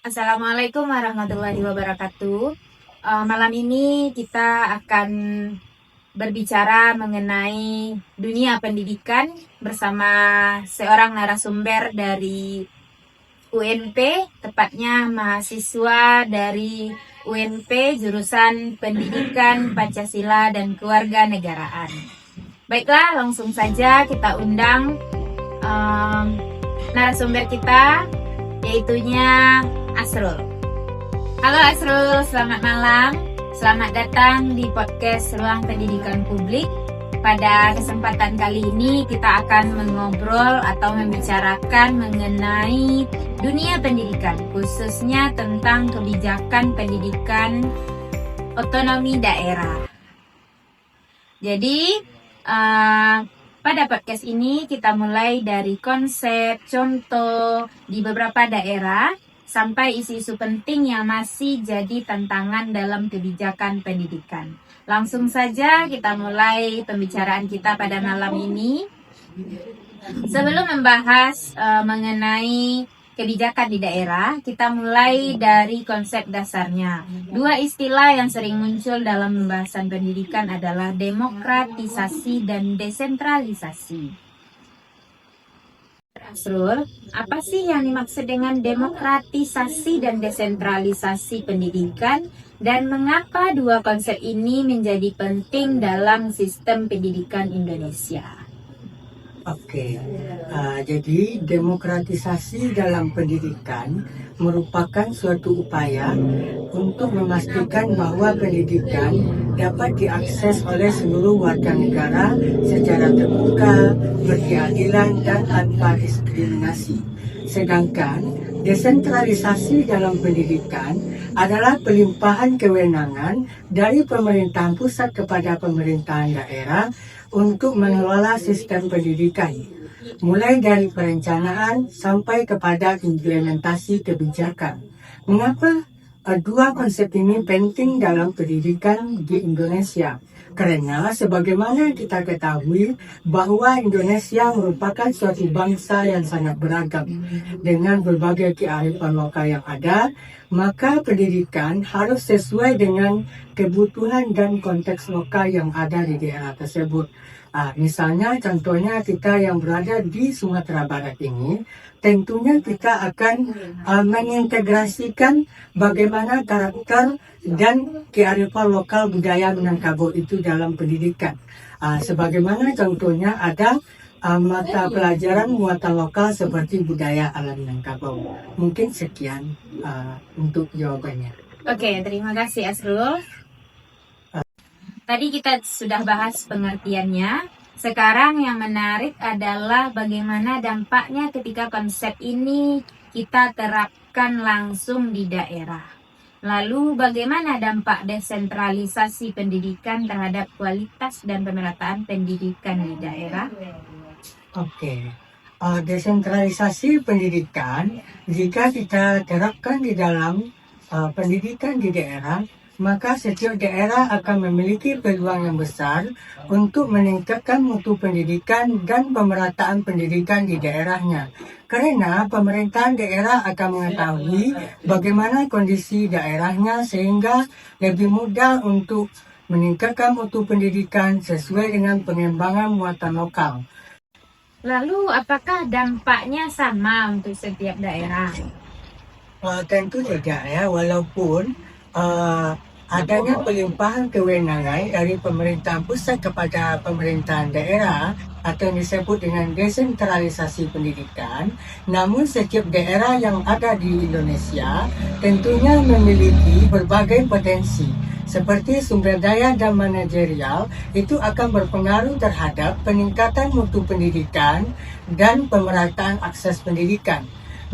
Assalamualaikum warahmatullahi wabarakatuh. Malam ini kita akan berbicara mengenai dunia pendidikan bersama seorang narasumber dari UNP, tepatnya mahasiswa dari UNP jurusan Pendidikan Pancasila dan Kewarganegaraan. Baiklah, langsung saja kita undang narasumber kita, yaitunya Asrul. Halo Asrul, selamat malam. Selamat datang di podcast Ruang Pendidikan Publik. Pada kesempatan kali ini kita akan mengobrol atau membicarakan mengenai dunia pendidikan, khususnya tentang kebijakan pendidikan otonomi daerah. Jadi, pada podcast ini kita mulai dari konsep, contoh di beberapa daerah, sampai isu-isu penting yang masih jadi tantangan dalam kebijakan pendidikan. Langsung saja kita mulai pembicaraan kita pada malam ini. Sebelum membahas mengenai kebijakan di daerah, kita mulai dari konsep dasarnya. Dua istilah yang sering muncul dalam pembahasan pendidikan adalah demokratisasi dan desentralisasi. Asrul, apa sih yang dimaksud dengan demokratisasi dan desentralisasi pendidikan, dan mengapa dua konsep ini menjadi penting dalam sistem pendidikan Indonesia? Oke, jadi demokratisasi dalam pendidikan merupakan suatu upaya untuk memastikan bahwa pendidikan dapat diakses oleh seluruh warga negara secara terbuka, berkeadilan, dan tanpa diskriminasi. Sedangkan desentralisasi dalam pendidikan adalah pelimpahan kewenangan dari pemerintahan pusat kepada pemerintahan daerah untuk mengelola sistem pendidikan, mulai dari perencanaan sampai kepada implementasi kebijakan. Mengapa dua konsep ini penting dalam pendidikan di Indonesia? Karena sebagaimana kita ketahui bahwa Indonesia merupakan suatu bangsa yang sangat beragam dengan berbagai kearifan lokal yang ada, maka pendidikan harus sesuai dengan kebutuhan dan konteks lokal yang ada di daerah tersebut. Misalnya contohnya kita yang berada di Sumatera Barat ini, tentunya kita akan mengintegrasikan bagaimana karakter dan kearifan lokal budaya Minangkabau itu dalam pendidikan. Sebagaimana contohnya ada mata pelajaran muatan lokal seperti budaya ala Minangkabau. Mungkin sekian untuk jawabannya. Oke, terima kasih Asrul. Tadi kita sudah bahas pengertiannya. Sekarang yang menarik adalah bagaimana dampaknya ketika konsep ini kita terapkan langsung di daerah. Lalu bagaimana dampak desentralisasi pendidikan terhadap kualitas dan pemerataan pendidikan di daerah? Oke, desentralisasi pendidikan jika kita terapkan di dalam pendidikan di daerah, maka setiap daerah akan memiliki peluang yang besar untuk meningkatkan mutu pendidikan dan pemerataan pendidikan di daerahnya. Karena pemerintahan daerah akan mengetahui bagaimana kondisi daerahnya sehingga lebih mudah untuk meningkatkan mutu pendidikan sesuai dengan pengembangan muatan lokal. Lalu apakah dampaknya sama untuk setiap daerah? Tentu tidak ya, walaupun adanya pelimpahan kewenangan dari pemerintahan pusat kepada pemerintahan daerah atau yang disebut dengan desentralisasi pendidikan, namun setiap daerah yang ada di Indonesia tentunya memiliki berbagai potensi seperti sumber daya dan manajerial. Itu akan berpengaruh terhadap peningkatan mutu pendidikan dan pemerataan akses pendidikan.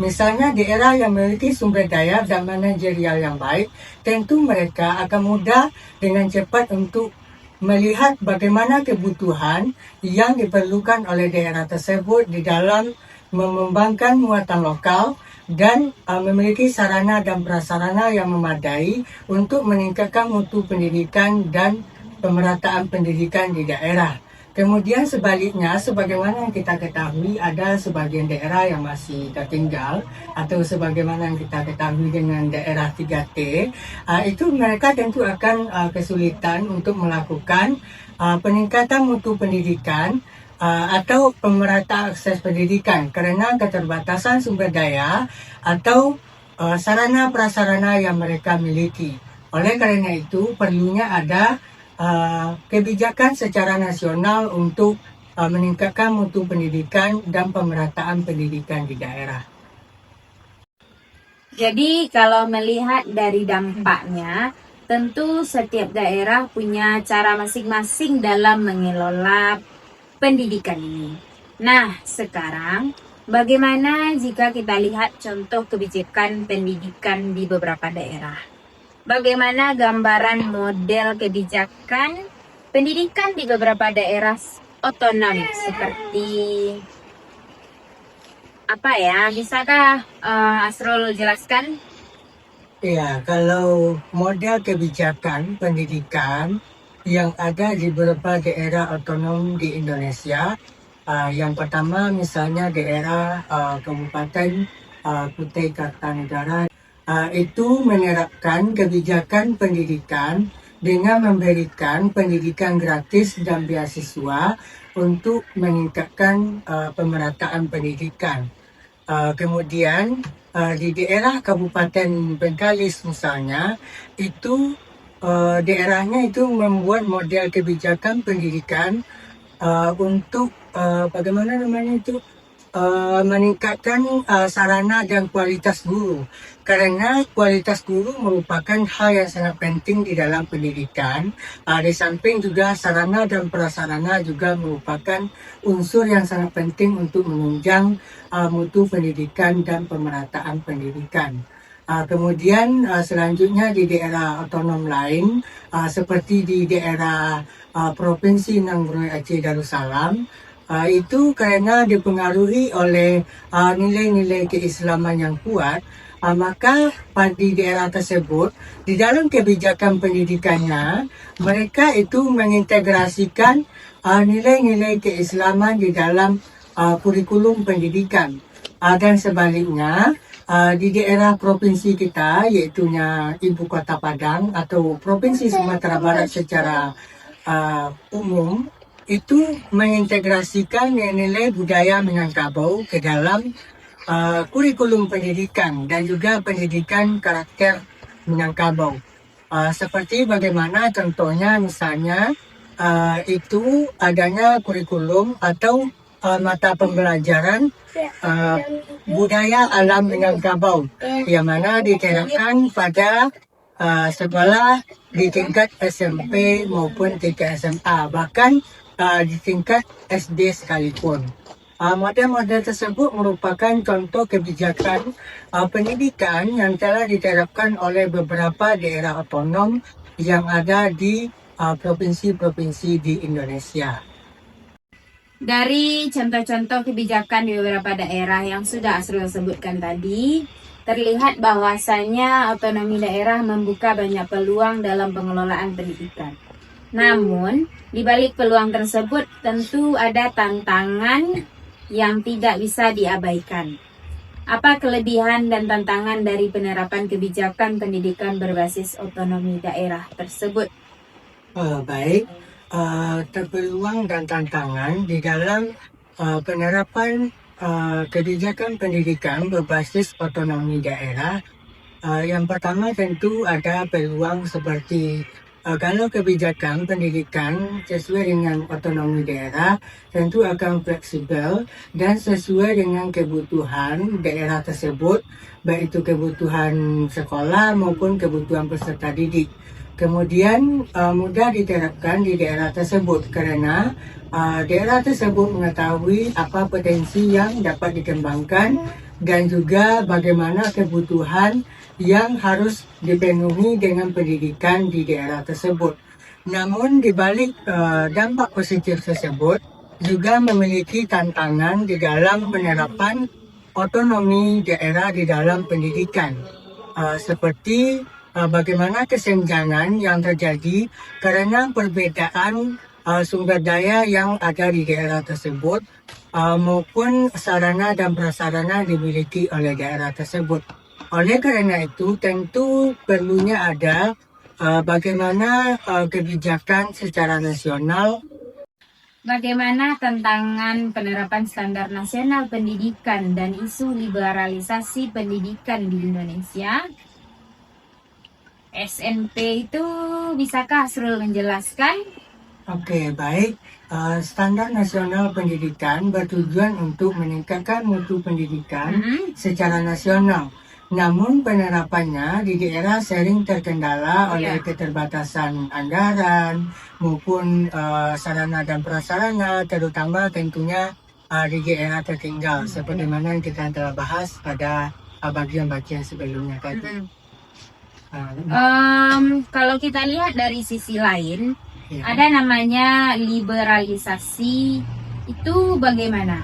Misalnya daerah yang memiliki sumber daya dan manajerial yang baik, tentu mereka akan mudah dengan cepat untuk melihat bagaimana kebutuhan yang diperlukan oleh daerah tersebut di dalam mengembangkan muatan lokal dan memiliki sarana dan prasarana yang memadai untuk meningkatkan mutu pendidikan dan pemerataan pendidikan di daerah. Kemudian sebaliknya, sebagaimana yang kita ketahui ada sebagian daerah yang masih tertinggal atau sebagaimana yang kita ketahui dengan daerah 3T, itu mereka tentu akan kesulitan untuk melakukan peningkatan mutu pendidikan atau pemerataan akses pendidikan karena keterbatasan sumber daya atau sarana prasarana yang mereka miliki. Oleh karena itu, perlunya ada kebijakan secara nasional untuk meningkatkan mutu pendidikan dan pemerataan pendidikan di daerah. Jadi kalau melihat dari dampaknya, tentu setiap daerah punya cara masing-masing dalam mengelola pendidikan ini. Nah, sekarang bagaimana jika kita lihat contoh kebijakan pendidikan di beberapa daerah? Bagaimana gambaran model kebijakan pendidikan di beberapa daerah otonom seperti apa ya? Bisakah Asrul jelaskan? Ya, kalau model kebijakan pendidikan yang ada di beberapa daerah otonom di Indonesia, yang pertama misalnya daerah Kabupaten Kutai Kartanegara, itu menerapkan kebijakan pendidikan dengan memberikan pendidikan gratis dan beasiswa untuk meningkatkan pemerataan pendidikan. Kemudian di daerah Kabupaten Bengkalis misalnya, itu daerahnya itu membuat model kebijakan pendidikan untuk bagaimana namanya itu meningkatkan sarana dan kualitas guru, karena kualitas guru merupakan hal yang sangat penting di dalam pendidikan. Di samping juga sarana dan prasarana juga merupakan unsur yang sangat penting untuk menunjang mutu pendidikan dan pemerataan pendidikan. Kemudian selanjutnya di daerah otonom lain seperti di daerah Provinsi Nanggroe Aceh Darussalam, itu karena dipengaruhi oleh nilai-nilai keislaman yang kuat, maka di daerah tersebut di dalam kebijakan pendidikannya mereka itu mengintegrasikan nilai-nilai keislaman di dalam kurikulum pendidikan. Dan sebaliknya di daerah provinsi kita, yaitunya Ibu Kota Padang atau Provinsi Sumatera Barat secara umum, itu mengintegrasikan nilai budaya Minangkabau ke dalam kurikulum pendidikan dan juga pendidikan karakter Minangkabau. Seperti bagaimana contohnya misalnya itu adanya kurikulum atau mata pembelajaran budaya alam Minangkabau yang mana diterapkan pada sekolah di tingkat SMP maupun tingkat SMA, bahkan di tingkat SD sekalipun. Model-model tersebut merupakan contoh kebijakan pendidikan yang telah diterapkan oleh beberapa daerah otonom yang ada di provinsi-provinsi di Indonesia. Dari contoh-contoh kebijakan di beberapa daerah yang sudah Asrul sebutkan tadi, terlihat bahwasanya otonomi daerah membuka banyak peluang dalam pengelolaan pendidikan. Namun, di balik peluang tersebut tentu ada tantangan yang tidak bisa diabaikan. Apa kelebihan dan tantangan dari penerapan kebijakan pendidikan berbasis otonomi daerah tersebut? Baik, terpeluang dan tantangan di dalam penerapan kebijakan pendidikan berbasis otonomi daerah. Yang pertama tentu ada peluang seperti kalau kebijakan pendidikan sesuai dengan otonomi daerah tentu akan fleksibel dan sesuai dengan kebutuhan daerah tersebut, baik itu kebutuhan sekolah maupun kebutuhan peserta didik. Kemudian mudah diterapkan di daerah tersebut karena daerah tersebut mengetahui apa potensi yang dapat dikembangkan dan juga bagaimana kebutuhan yang harus dipenuhi dengan pendidikan di daerah tersebut. Namun di balik dampak positif tersebut juga memiliki tantangan di dalam penerapan otonomi daerah di dalam pendidikan, seperti bagaimana kesenjangan yang terjadi karena perbedaan sumber daya yang ada di daerah tersebut maupun sarana dan prasarana dimiliki oleh daerah tersebut. Oleh karena itu, tentu perlunya ada bagaimana kebijakan secara nasional. Bagaimana tantangan penerapan standar nasional pendidikan dan isu liberalisasi pendidikan di Indonesia? SNP itu bisakah Asrul menjelaskan? Oke, baik. Standar nasional pendidikan bertujuan untuk meningkatkan mutu pendidikan secara nasional. Namun penerapannya di daerah sering terkendala oleh keterbatasan anggaran maupun sarana dan prasarana, terutama tentunya di daerah tertinggal, seperti mana yang kita telah bahas pada bagian-bagian sebelumnya tadi. Kalau kita lihat dari sisi lain, Ya. ada namanya liberalisasi, itu bagaimana?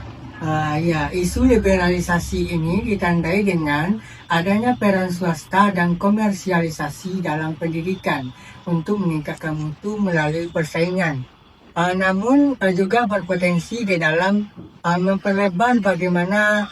Ya, isu liberalisasi ini ditandai dengan adanya peran swasta dan komersialisasi dalam pendidikan untuk meningkatkan mutu melalui persaingan. Namun juga berpotensi di dalam memperlebar bagaimana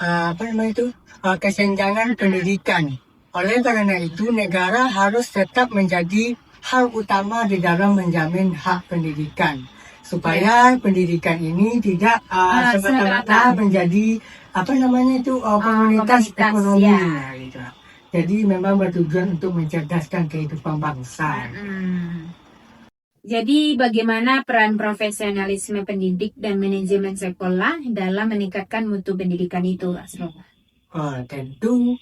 kesenjangan pendidikan. Oleh karena itu, negara harus tetap menjadi hal utama di dalam menjamin hak pendidikan, supaya pendidikan ini tidak semata-mata menjadi komunitas ekonomi. Gitu. Jadi memang bertujuan untuk mencerdaskan kehidupan bangsa. Jadi bagaimana peran profesionalisme pendidik dan manajemen sekolah dalam meningkatkan mutu pendidikan itu, Asro? Tentu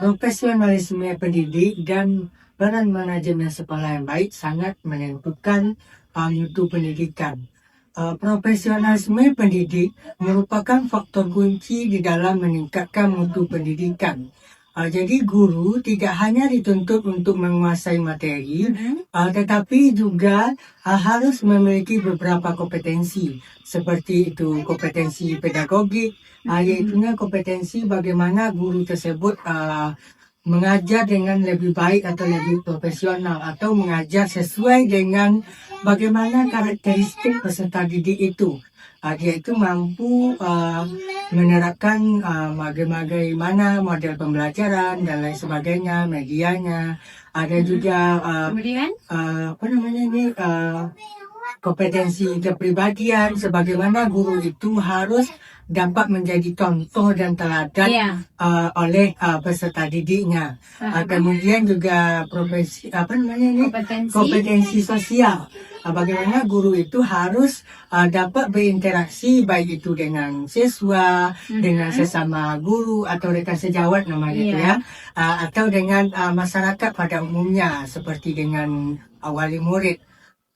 profesionalisme pendidik dan peran manajemen sekolah yang baik sangat menentukan mutu pendidikan. Profesionalisme pendidik merupakan faktor kunci di dalam meningkatkan mutu pendidikan. Jadi guru tidak hanya dituntut untuk menguasai materi, tetapi juga harus memiliki beberapa kompetensi, seperti itu kompetensi pedagogik, yaitu kompetensi bagaimana guru tersebut mengajar dengan lebih baik atau lebih profesional, atau mengajar sesuai dengan bagaimana karakteristik peserta didik itu. Dia itu mampu menerapkan bagaimana model pembelajaran dan lain sebagainya, medianya. Ada juga kompetensi kepribadian, sebagaimana guru itu harus dapat menjadi contoh dan teladan oleh peserta didiknya. Kemudian juga kompetensi sosial. Bagaimana guru itu harus dapat berinteraksi baik itu dengan siswa, dengan sesama guru atau rekan sejawat namanya atau dengan masyarakat pada umumnya seperti dengan wali murid.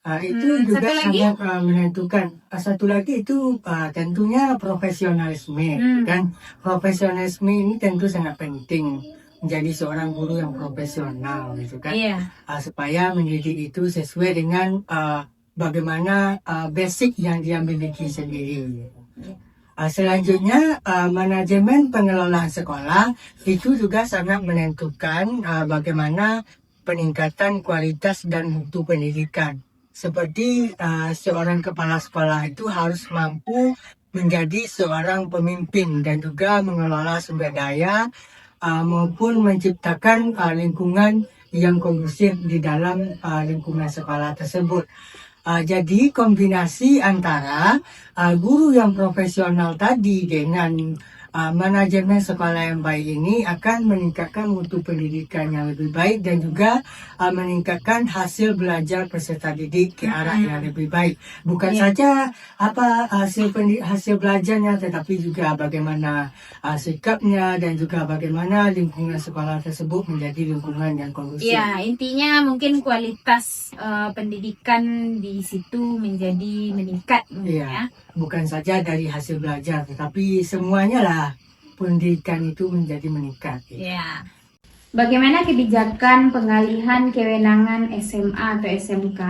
Itu juga sangat menentukan. Satu lagi itu tentunya profesionalisme. Dan profesionalisme ini tentu sangat penting menjadi seorang guru yang profesional, gitu kan. Supaya mendidik itu sesuai dengan bagaimana basic yang dia miliki sendiri. Selanjutnya, manajemen pengelolaan sekolah itu juga sangat menentukan bagaimana peningkatan kualitas dan mutu pendidikan. Seperti seorang kepala sekolah itu harus mampu menjadi seorang pemimpin dan juga mengelola sumber daya maupun menciptakan lingkungan yang kondusif di dalam lingkungan sekolah tersebut. Jadi kombinasi antara guru yang profesional tadi dengan manajemen sekolah yang baik ini akan meningkatkan mutu pendidikan yang lebih baik dan juga meningkatkan hasil belajar peserta didik ke arah yang lebih baik. Bukan saja hasil belajarnya, tetapi juga bagaimana sikapnya dan juga bagaimana lingkungan sekolah tersebut menjadi lingkungan yang kondusif. Ya, intinya mungkin kualitas pendidikan di situ menjadi meningkat. Ya. Bukan saja dari hasil belajar, tetapi semuanya lah pendidikan itu menjadi meningkat. Ya. Bagaimana kebijakan pengalihan kewenangan SMA atau SMK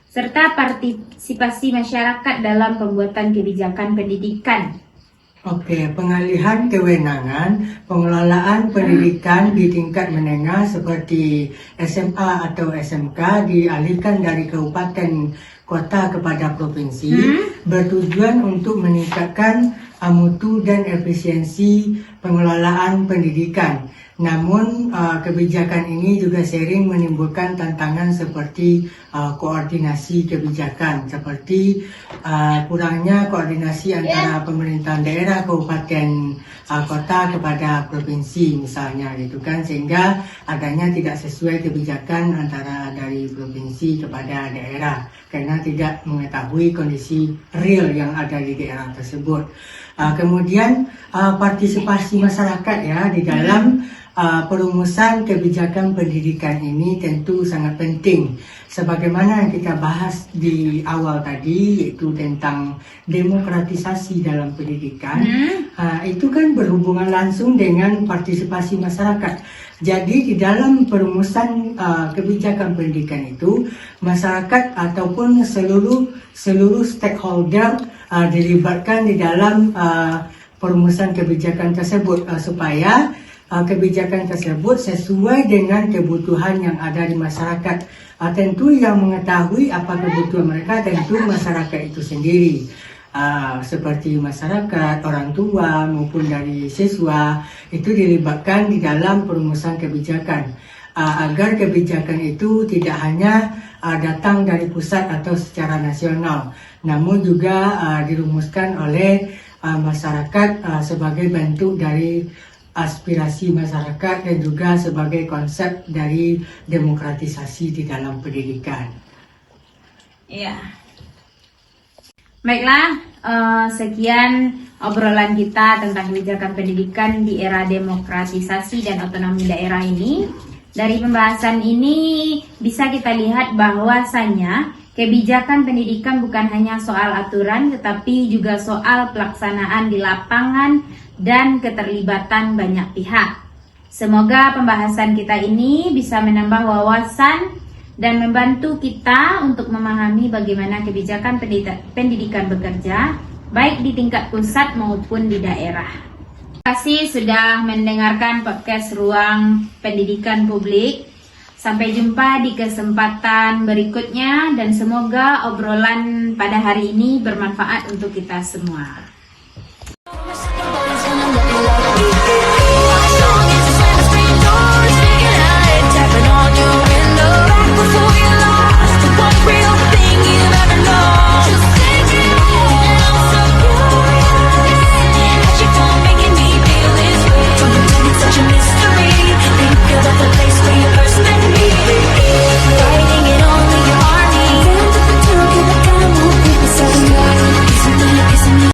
serta partisipasi masyarakat dalam pembuatan kebijakan pendidikan? Oke, pengalihan kewenangan pengelolaan pendidikan di tingkat menengah seperti SMA atau SMK dialihkan dari Kabupaten kota kepada provinsi bertujuan untuk meningkatkan mutu dan efisiensi pengelolaan pendidikan. Namun kebijakan ini juga sering menimbulkan tantangan seperti koordinasi kebijakan, seperti kurangnya koordinasi antara pemerintahan daerah, kabupaten, kota kepada provinsi misalnya gitu kan, sehingga adanya tidak sesuai kebijakan antara dari provinsi kepada daerah karena tidak mengetahui kondisi real yang ada di daerah tersebut. Kemudian partisipasi masyarakat ya di dalam perumusan kebijakan pendidikan ini tentu sangat penting. Sebagaimana yang kita bahas di awal tadi, yaitu tentang demokratisasi dalam pendidikan, itu kan berhubungan langsung dengan partisipasi masyarakat. Jadi di dalam perumusan kebijakan pendidikan itu, masyarakat ataupun seluruh stakeholder dilibatkan di dalam perumusan kebijakan tersebut supaya kebijakan tersebut sesuai dengan kebutuhan yang ada di masyarakat. Tentu yang mengetahui apa kebutuhan mereka tentu masyarakat itu sendiri. Seperti masyarakat, orang tua maupun dari siswa itu dilibatkan di dalam perumusan kebijakan agar kebijakan itu tidak hanya datang dari pusat atau secara nasional, namun juga dirumuskan oleh masyarakat sebagai bentuk dari aspirasi masyarakat dan juga sebagai konsep dari demokratisasi di dalam pendidikan. Iya. Baiklah, sekian obrolan kita tentang kebijakan pendidikan di era demokratisasi dan otonomi daerah ini. Dari pembahasan ini bisa kita lihat bahwasannya kebijakan pendidikan bukan hanya soal aturan tetapi juga soal pelaksanaan di lapangan dan keterlibatan banyak pihak. Semoga pembahasan kita ini bisa menambah wawasan dan membantu kita untuk memahami bagaimana kebijakan pendidikan bekerja, baik di tingkat pusat maupun di daerah. Terima kasih sudah mendengarkan podcast Ruang Pendidikan Publik. Sampai jumpa di kesempatan berikutnya dan semoga obrolan pada hari ini bermanfaat untuk kita semua.